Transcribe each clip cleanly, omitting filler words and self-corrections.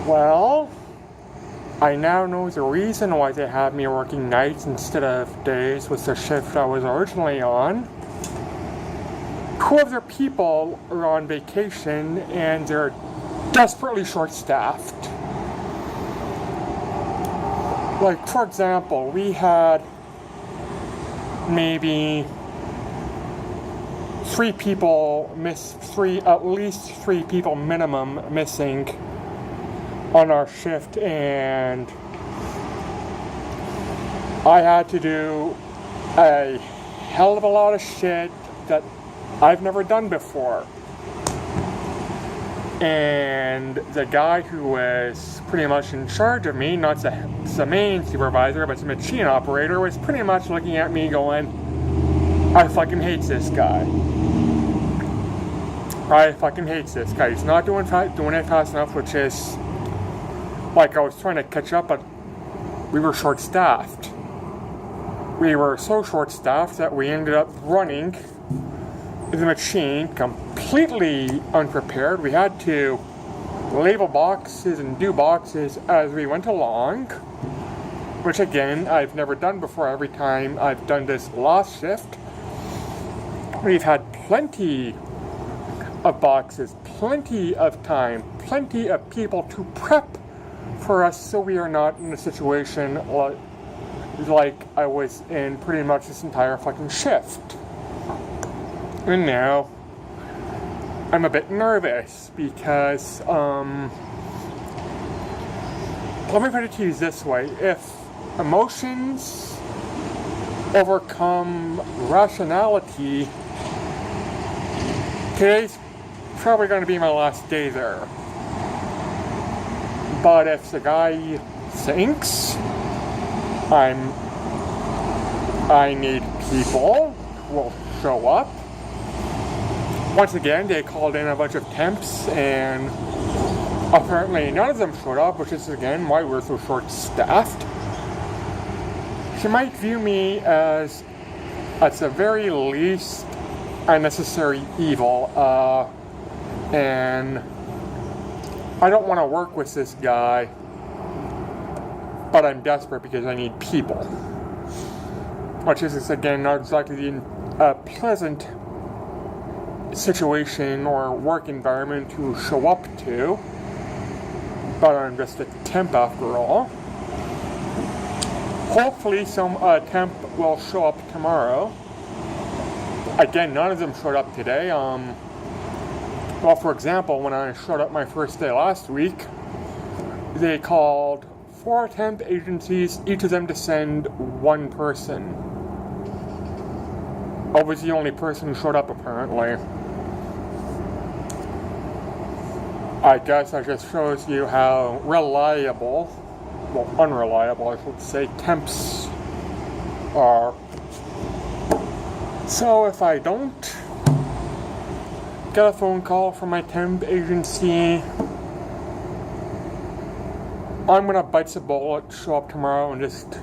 Well, I now know the reason why they had me working nights instead of days with the shift I was originally on. Two of their people are on vacation and they're desperately short-staffed. Like, for example, we had maybe at least three people minimum missing on our shift, and I had to do a hell of a lot of shit that I've never done before. And the guy who was pretty much in charge of me, not the main supervisor, but the machine operator, was pretty much looking at me going, I fucking hate this guy. I fucking hate this guy. He's not doing it fast enough, which is, like, I was trying to catch up, but we were short-staffed. We were so short-staffed that we ended up running the machine completely unprepared. We had to label boxes and do boxes as we went along, which again, I've never done before. Every time I've done this last shift, we've had plenty of boxes, plenty of time, plenty of people to prep for us, so we are not in a situation like I was in pretty much this entire fucking shift. And now I'm a bit nervous because, let me put it to you this way. If emotions overcome rationality, today's probably going to be my last day there. But if the guy thinks I need people who will show up, once again, they called in a bunch of temps, and apparently none of them showed up, which is again why we're so short-staffed. She might view me as, at the very least, a necessary evil, and I don't want to work with this guy, but I'm desperate because I need people. Which is, again, not exactly a pleasant situation or work environment to show up to, but I'm just a temp after all. Hopefully some temp will show up tomorrow. Again, none of them showed up today. Well, for example, when I showed up my first day last week, they called 4 temp agencies, each of them to send one person. I was the only person who showed up, apparently. I guess that just shows you how unreliable, I should say, temps are. So if I don't get a phone call from my temp agency, I'm gonna bite the bullet, show up tomorrow, and just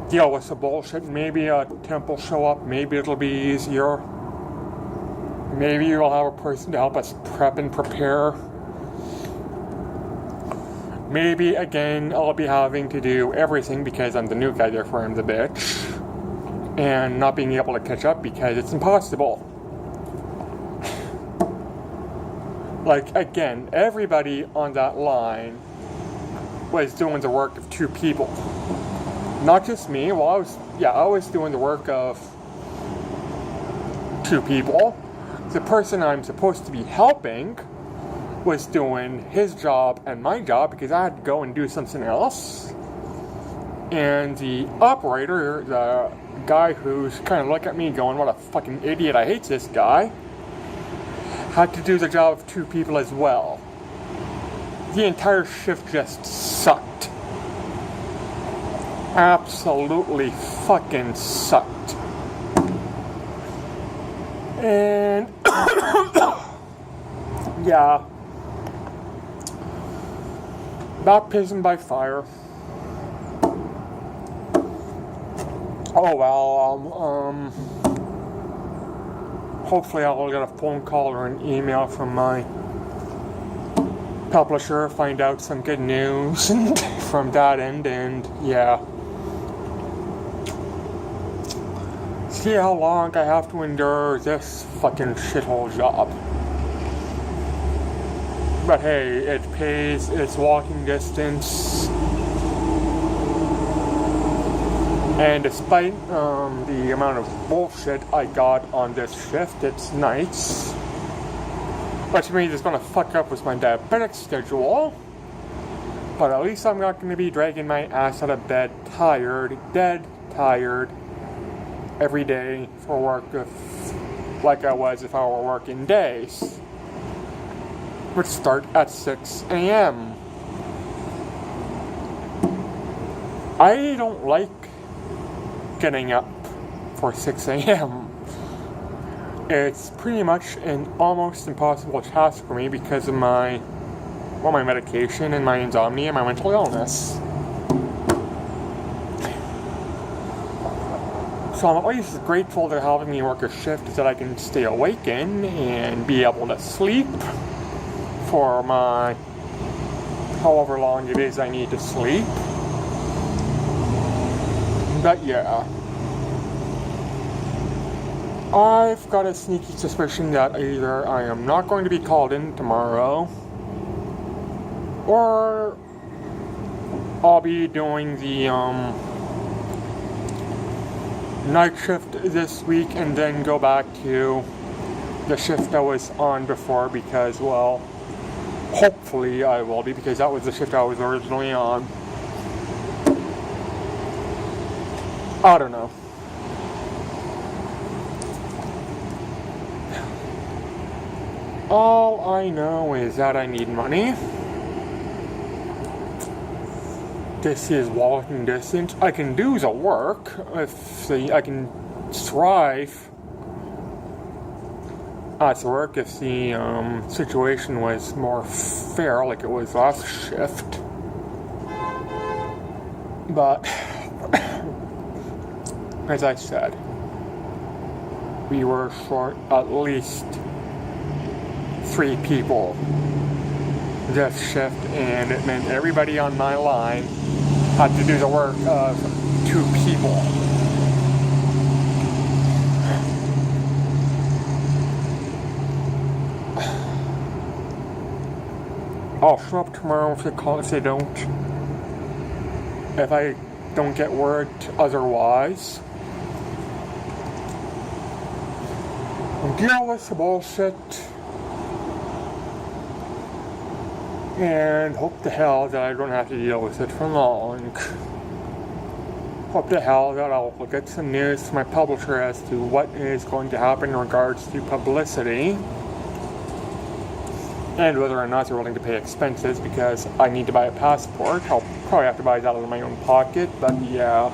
deal with the bullshit. Maybe a temp will show up, maybe it'll be easier. Maybe we'll have a person to help us prep and prepare. Maybe, again, I'll be having to do everything because I'm the new guy, therefore I'm the bitch. And not being able to catch up because it's impossible. Like, again, everybody on that line was doing the work of 2 people. Not just me. Well, I was doing the work of 2 people. The person I'm supposed to be helping was doing his job and my job because I had to go and do something else. And the operator, the guy who's kind of looking at me going, what a fucking idiot, I hate this guy, had to do the job of 2 people as well. The entire shift just sucked. Absolutely fucking sucked. And yeah, baptism by fire. Oh well, hopefully I'll get a phone call or an email from my publisher, find out some good news from that end, and yeah. See how long I have to endure this fucking shithole job. But hey, it pays, it's walking distance. And despite the amount of bullshit I got on this shift, it's nice. Which means it's gonna fuck up with my diabetic schedule. But at least I'm not gonna be dragging my ass out of bed tired, dead tired, every day for work like I was if I were working days. Which start at 6 a.m. I don't like getting up for 6 a.m. It's pretty much an almost impossible task for me because of my medication and my insomnia and my mental illness. So I'm at least grateful to having me work a shift that I can stay awake in and be able to sleep for my however long it is I need to sleep. But yeah, I've got a sneaky suspicion that either I am not going to be called in tomorrow, or I'll be doing the night shift this week and then go back to the shift I was on before because, well, hopefully I will be, because that was the shift I was originally on. I don't know. All I know is that I need money. This is walking distance. I can do the work. I can strive at the work if the situation was more fair, like it was last shift. But as I said, we were short at least 3 people this shift, and it meant everybody on my line had to do the work of 2 people. I'll show up tomorrow if they call, if they don't. If I don't get word otherwise. Deal with the bullshit. And hope to hell that I don't have to deal with it for long. Hope to hell that I'll get some news from my publisher as to what is going to happen in regards to publicity. And whether or not they're willing to pay expenses, because I need to buy a passport. I'll probably have to buy that out of my own pocket, but yeah.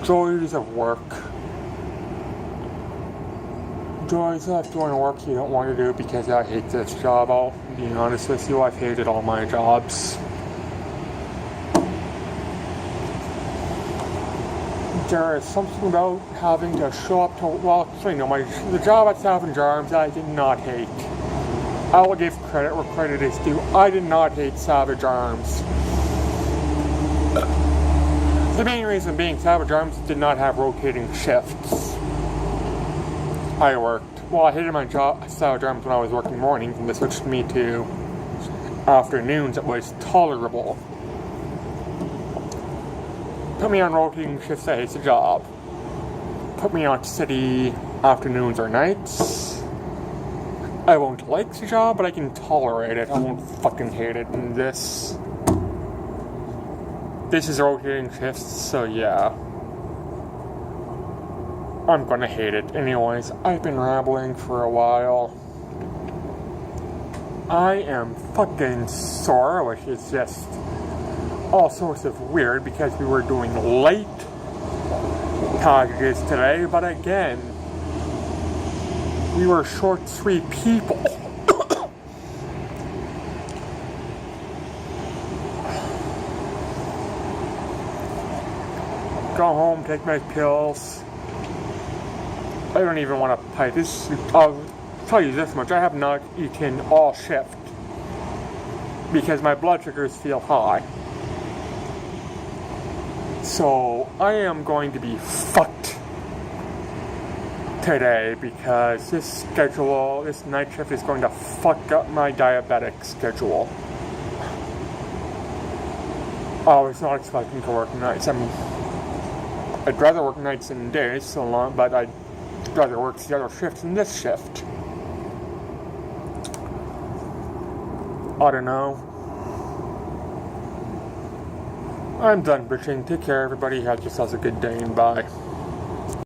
Joys of work. Joys of doing work you don't want to do, because I hate this job. I'll be honest with you, I've hated all my jobs. There is something about having to show up to, well, actually no, the job at Savage Arms I did not hate. I will give credit where credit is due. I did not hate Savage Arms. The main reason being Savage Arms did not have rotating shifts. I hated my job at Savage Arms when I was working mornings, and they switched me to afternoons. It was tolerable. Put me on rotating shifts, I hate the job. Put me on steady afternoons or nights, I won't like the job, but I can tolerate it. I won't fucking hate it. And this is rotating shifts, so yeah. I'm gonna hate it. Anyways, I've been rambling for a while. I am fucking sore, which is just all sorts of weird because we were doing late packages today, but again, we were short 3 people. Go home, take my pills, I don't even want to pay this. I'll tell you this much: I have not eaten all shift because my blood sugars feel high. So I am going to be fucked today because this night shift is going to fuck up my diabetic schedule. I was not expecting to work nights. I'd rather work nights than days so long, but I'd rather work the other shift than this shift. I don't know. I'm done bitching. Take care, everybody. Have yourselves a good day and bye.